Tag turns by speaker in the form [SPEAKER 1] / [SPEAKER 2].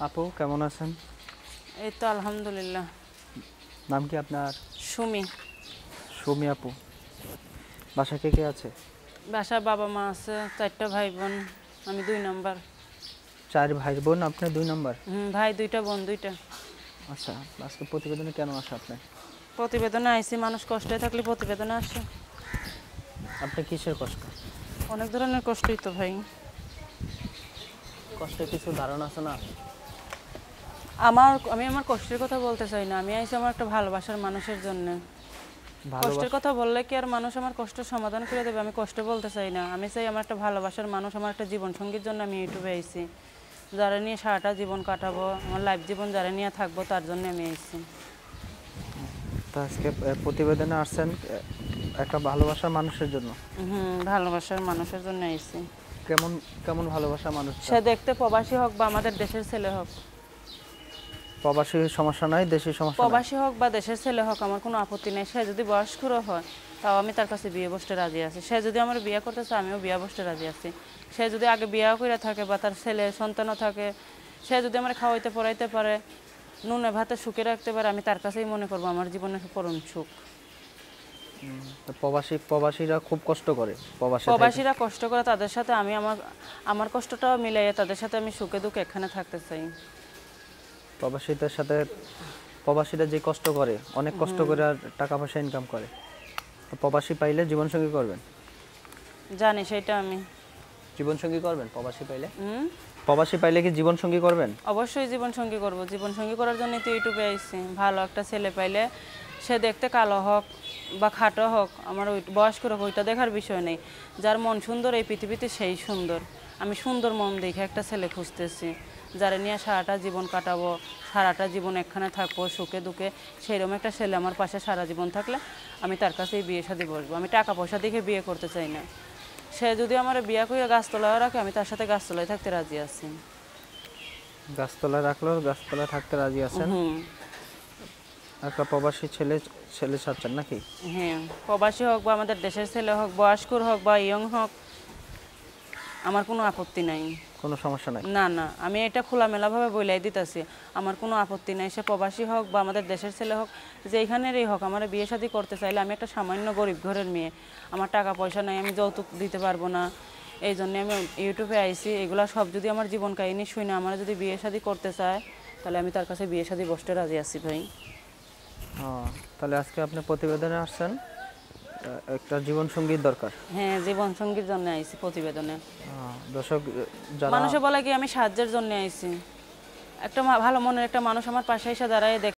[SPEAKER 1] আপু কেমন আছেন?
[SPEAKER 2] এই তো আলহামদুলিল্লাহ।
[SPEAKER 1] নাম কি আপনার?
[SPEAKER 2] সুমি।
[SPEAKER 1] সুমি আপু। বাসায় কে কে আছে?
[SPEAKER 2] বাসায় বাবা মা আছে, 4টা ভাই বোন, আমি 2 নাম্বার।
[SPEAKER 1] 4 ভাই বোন, আপনি 2 নাম্বার।
[SPEAKER 2] ভাই 2টা, বোন 2টা।
[SPEAKER 1] আচ্ছা, আজকে প্রতিবেদনে কেন আসা আপনি?
[SPEAKER 2] প্রতিবেদনে আইছি, মানুষ কষ্টে থাকলে প্রতিবেদনে আসে।
[SPEAKER 1] আপনি কিসের কষ্ট?
[SPEAKER 2] অনেক ধরনের কষ্টই তো ভাই।
[SPEAKER 1] কষ্টের কিছু ধারণা আছে না?
[SPEAKER 2] আমি আমার কষ্টের কথা বলতে চাই না, আমি আইছি আমার একটা ভালোবাসার মানুষের জন্য। কষ্টের কথা বললে কি আর মানুষ আমার কষ্টের সমাধান করে দেবে? আমি কষ্ট বলতে চাই না, আমি চাই আমার একটা ভালোবাসার মানুষ, আমার একটা জীবন সঙ্গীর জন্য আমি ইউটিউবে আইছি। যারা নিয়ে সারাটা জীবন কাটাবো, আমার লাইফ জীবন যারা নিয়ে থাকবো, তার জন্য আমি আইছি।
[SPEAKER 1] তো আজকে প্রতিবেদনে আসছেন একটা ভালোবাসার মানুষের জন্য।
[SPEAKER 2] ভালোবাসার মানুষের জন্য আইছি।
[SPEAKER 1] কেমন কেমন ভালোবাসার মানুষ?
[SPEAKER 2] সে দেখতে প্রবাসী হোক বা আমাদের দেশের ছেলে হোক।
[SPEAKER 1] প্রবাসী সমস্যা নাই, দেশি সমস্যা নাই।
[SPEAKER 2] প্রবাসী হোক বা দেশের ছেলে হোক, আমার কোনো আপত্তি নেই। সে যদি বয়স্করও হয়, তাও আমি তার কাছে বিয়ে বসতে রাজি আছি। সে যদি আমার বিয়ে করতে চায়, আমিও বিয়ে বসতে রাজি আছি। সে যদি আগে বিয়ে করে থাকে বা তার ছেলে সন্তানও থাকে, সে যদি আমার খাওয়াইতে পড়াইতে পারে, নুনে ভাতে সুখে রাখতে পারে, আমি তার কাছেই মনে করবো আমার জীবনের পরম সুখ।
[SPEAKER 1] তো প্রবাসীরা খুব কষ্ট করে।
[SPEAKER 2] প্রবাসীরা কষ্ট করে, তাদের সাথে আমি আমার কষ্টটাও মিলাইয়া তাদের সাথে আমি সুখে দুঃখে এখানে থাকতে চাই।
[SPEAKER 1] প্রবাসীদের সাথে প্রবাসীরা যে কষ্ট করে, অনেক কষ্ট করে আর টাকা পয়সা ইনকাম করে। তো প্রবাসী পাইলে জীবনসঙ্গী করবেন?
[SPEAKER 2] জানি সেটা আমি।
[SPEAKER 1] জীবনসঙ্গী করবেন প্রবাসী পাইলে? প্রবাসী পাইলে কি জীবনসঙ্গী করবেন?
[SPEAKER 2] অবশ্যই জীবনসঙ্গী করব। জীবনসঙ্গী করার জন্যই তো ইউটিউবে আইছি। ভালো একটা ছেলে পাইলে, সে দেখতে কালো হোক বা খাটো হোক, আমার ওই বয়স্ক হোক, ওইটা দেখার বিষয় নেই। যার মন সুন্দর এই পৃথিবীতে সেই সুন্দর। আমি সুন্দর মন দেখে একটা ছেলে খুঁজতেছি, যারা নিয়ে সারাটা জীবন কাটাবো, সারাটা জীবন একখানে থাকবো সুখে দুঃখে। সেইরকম একটা ছেলে আমার পাশে সারা জীবন থাকলে আমি তার কাছেই বিয়ে শাদী বসবো। আমি টাকা পয়সা দেখে বিয়ে করতে চাই না। সে যদি আমার বিয়ে করে গাছতলায় রাখে, আমি তার সাথে গাছতলায় থাকতে রাজি আছি।
[SPEAKER 1] গাছতলায় রাখলেও গাছতলায় থাকতে রাজি আছেন? একটা প্রবাসী ছেলে চাচ্ছেন নাকি?
[SPEAKER 2] হ্যাঁ, প্রবাসী হোক বা আমাদের দেশের ছেলে হোক, বয়স্কর হোক বা ইয়ং হোক, আমার কোনো আপত্তি নাই।
[SPEAKER 1] কোনো সমস্যা নাই?
[SPEAKER 2] না না, আমি এটা খোলামেলাভাবে বইলাই দিতেছি, আমার কোনো আপত্তি নাই। সে প্রবাসী হোক বা আমাদের দেশের ছেলে হোক, যেইখানেরই হোক, আমার বিয়ে শাদী করতে চাইলে, আমি একটা সামান্য গরিব ঘরের মেয়ে, আমার টাকা পয়সা নাই, আমি যৌতুক দিতে পারবো না। এই জন্যে আমি ইউটিউবে আইছি। এগুলা সব যদি আমার জীবন কাহিনী শুনে আমার যদি বিয়ে শাদী করতে চায়, তাহলে আমি তার কাছে বিয়ে শাদী বসতে রাজি আছি ভাই।
[SPEAKER 1] তাহলে আজকে আপনি প্রতিবেদনে আসছেন, একটা জীবনসঙ্গীর দরকার।
[SPEAKER 2] হ্যাঁ, জীবন সঙ্গীর জন্য আইছি প্রতিবেদনে।
[SPEAKER 1] দর্শক যারা
[SPEAKER 2] মানুষে বলে কি আমি সাহায্যের জন্য আইছি, একটা ভালো মনের একটা মানুষ আমার পাশে এসে দাঁড়ায়